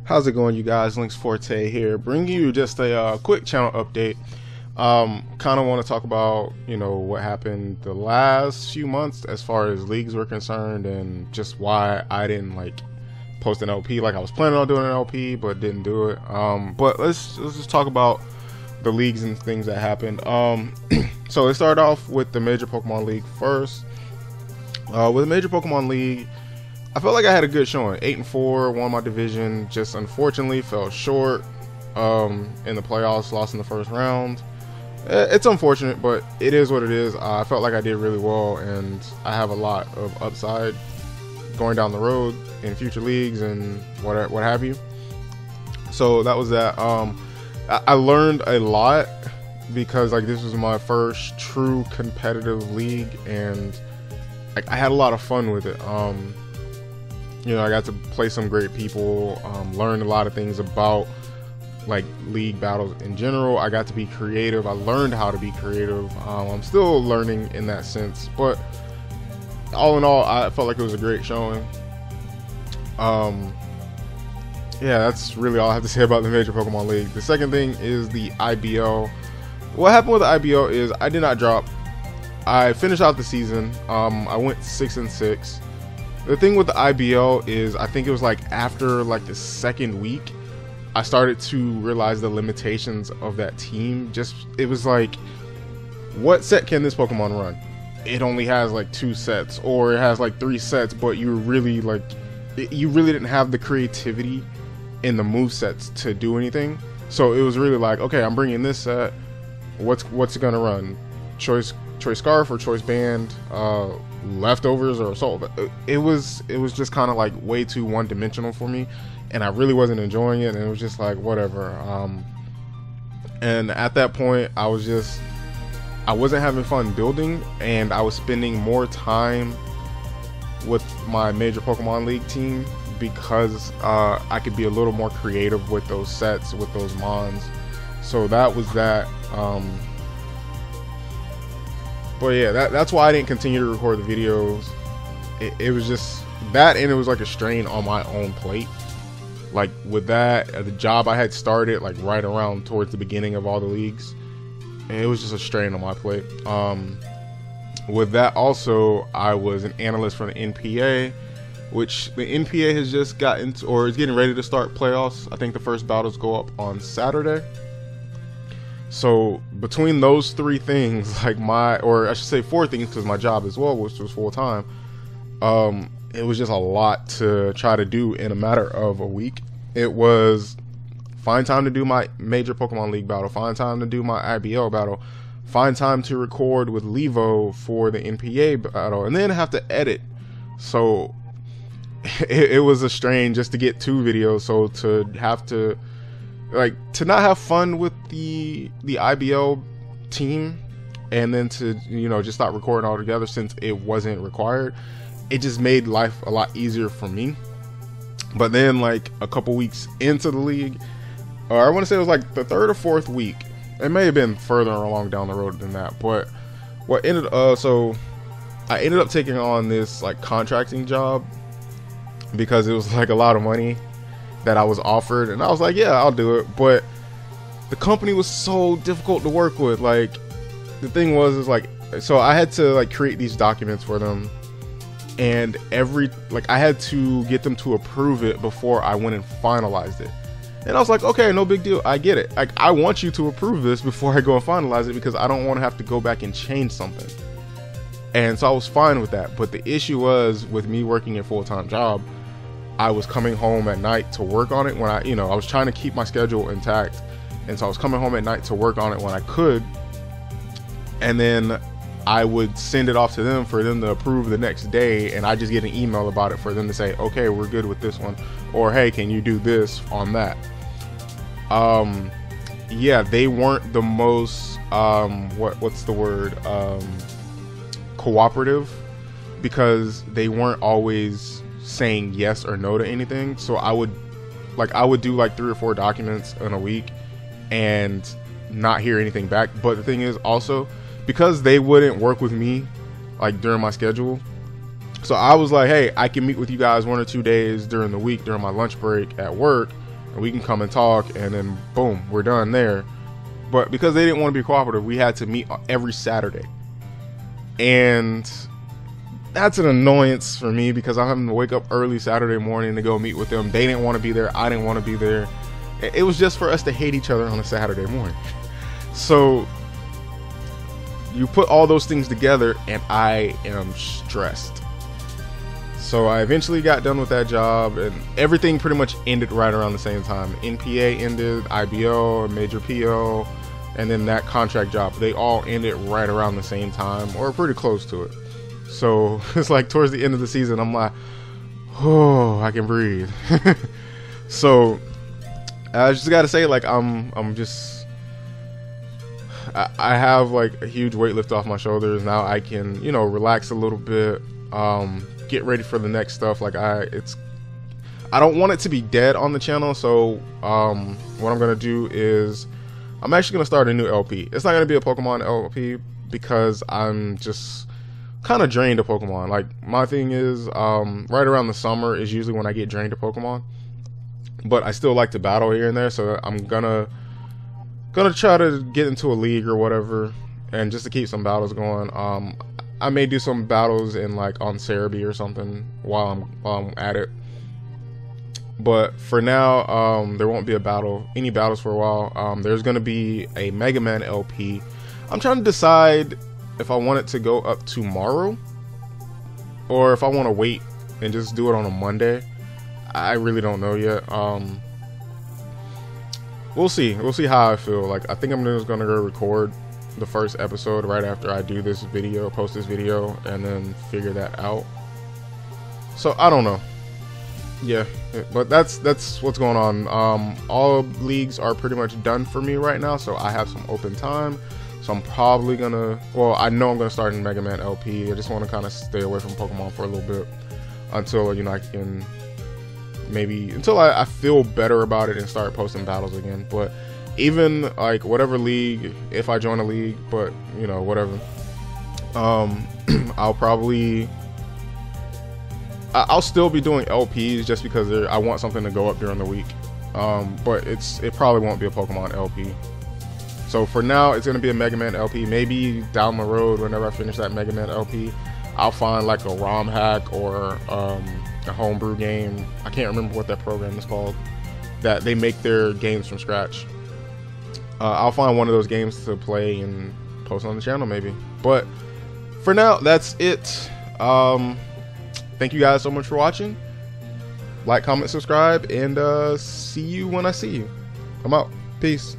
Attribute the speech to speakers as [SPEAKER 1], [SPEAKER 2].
[SPEAKER 1] How's it going, you guys? Links Forte here, bringing you just a quick channel update. Kind of want to talk about, what happened the last few months as far as leagues were concerned, and just why I didn't post an LP. I was planning on doing an LP, but didn't do it. But let's just talk about the leagues and things that happened. So let's start off with the Major Pokemon League first. With the Major Pokemon League, I felt like I had a good showing. 8-4, won my division. Just unfortunately fell short in the playoffs. Lost in the first round. It's unfortunate, but it is what it is. I felt like I did really well, and I have a lot of upside going down the road in future leagues and what have you. So that was that. I learned a lot because this was my first true competitive league, and I had a lot of fun with it. I got to play some great people, learned a lot of things about league battles in general. I got to be creative. I learned how to be creative. I'm still learning in that sense, but all in all, I felt like it was a great showing. Yeah, that's really all I have to say about the Major Pokemon League. The second thing is the IBL. What happened with the IBL is I did not drop. I finished out the season. I went 6-6. The thing with the IBL is I think it was after the second week, I started to realize the limitations of that team. It was what set can this Pokemon run? It only has 2 sets, or it has 3 sets, but you really you really didn't have the creativity in the move sets to do anything. So it was really okay, I'm bringing this set. What's it gonna run? Choice Scarf or Choice Band, Leftovers or Assault. It was just kind of way too one-dimensional for me, and I really wasn't enjoying it, and it was just whatever. And at that point, I wasn't having fun building, and I was spending more time with my Major Pokemon League team because I could be a little more creative with those sets, with those mons. So that was that. But yeah, that's why I didn't continue to record the videos. It was just that, and it was a strain on my own plate. With that, the job I had started right around towards the beginning of all the leagues, and it was just a strain on my plate. With that also, I was an analyst for the NPA, which the NPA has just gotten to, or is getting ready to start playoffs. I think the first battles go up on Saturday. So between those 3 things, or I should say 4 things, because my job as well, which was full time, it was just a lot to try to do in a matter of a week. It was find time to do my Major Pokemon League battle, find time to do my IBL battle, find time to record with Levo for the NPA battle, and then have to edit. So it was a strain just to get 2 videos. So to have to to not have fun with the IBL team, and then to just stop recording altogether since it wasn't required, it just made life a lot easier for me. But then a couple weeks into the league, or I want to say it was the 3rd or 4th week, it may have been further along down the road than that, but what ended so I ended up taking on this contracting job because it was a lot of money that I was offered, and I was yeah, I'll do it. But the company was so difficult to work with. The thing was so I had to create these documents for them, and I had to get them to approve it before I went and finalized it. And I was okay, no big deal, I get it. I want you to approve this before I go and finalize it, because I don't want to have to go back and change something. And so I was fine with that. But the issue was, with me working a full-time job, I was coming home at night to work on it when I was trying to keep my schedule intact. And so I was coming home at night to work on it when I could. And then I would send it off to them for them to approve the next day. And I just get an email about it for them to say, okay, we're good with this one. Or, hey, can you do this on that? Yeah, they weren't the most, what's the word? Cooperative, because they weren't always saying yes or no to anything. So I would do 3 or 4 documents in a week and not hear anything back. But the thing is also, because they wouldn't work with me during my schedule, so I was hey, I can meet with you guys 1 or 2 days during the week during my lunch break at work, and we can come and talk, and then boom, we're done there. But because they didn't want to be cooperative, we had to meet every Saturday. And that's an annoyance for me because I'm having to wake up early Saturday morning to go meet with them. They didn't want to be there. I didn't want to be there. It was just for us to hate each other on a Saturday morning. So you put all those things together and I am stressed. So I eventually got done with that job, and everything pretty much ended right around the same time. NPA ended, IBO, a major PO, and then that contract job. They all ended right around the same time, or pretty close to it. So it's like towards the end of the season, I'm like, oh, I can breathe. So I just gotta say, like, I'm just, I have like a huge weight lift off my shoulders. Now I can, you know, relax a little bit, get ready for the next stuff. Like I don't want it to be dead on the channel. So what I'm gonna do is I'm actually gonna start a new LP. It's not gonna be a Pokemon LP because I'm just kind of drained of Pokemon. Like my thing is right around the summer is usually when I get drained of Pokemon, but I still like to battle here and there. So I'm gonna try to get into a league or whatever, and just to keep some battles going. I may do some battles in like on Cerebi or something while I'm at it. But for now, there won't be any battles for a while. There's gonna be a Mega Man LP. I'm trying to decide if I want it to go up tomorrow or if I want to wait and just do it on a Monday. I really don't know yet. We'll see how I feel. Like I think I'm just gonna go record the first episode right after I do this video, post this video, and then figure that out. So I don't know. Yeah, but that's what's going on. All leagues are pretty much done for me right now, so I have some open time. So I'm probably gonna, well, I know I'm gonna start in Mega Man LP. I just want to kind of stay away from Pokemon for a little bit until, you know, I can maybe, until I feel better about it and start posting battles again. But even like whatever league, if I join a league, but you know, whatever, I'll still be doing LPs just because I want something to go up during the week. But it probably won't be a Pokemon LP. So for now, it's gonna be a Mega Man LP. Maybe down the road, whenever I finish that Mega Man LP, I'll find like a ROM hack or a homebrew game. I can't remember what that program is called, that they make their games from scratch. I'll find one of those games to play and post on the channel maybe. But for now, that's it. Thank you guys so much for watching. Like, comment, subscribe, and see you when I see you. I'm out. Peace.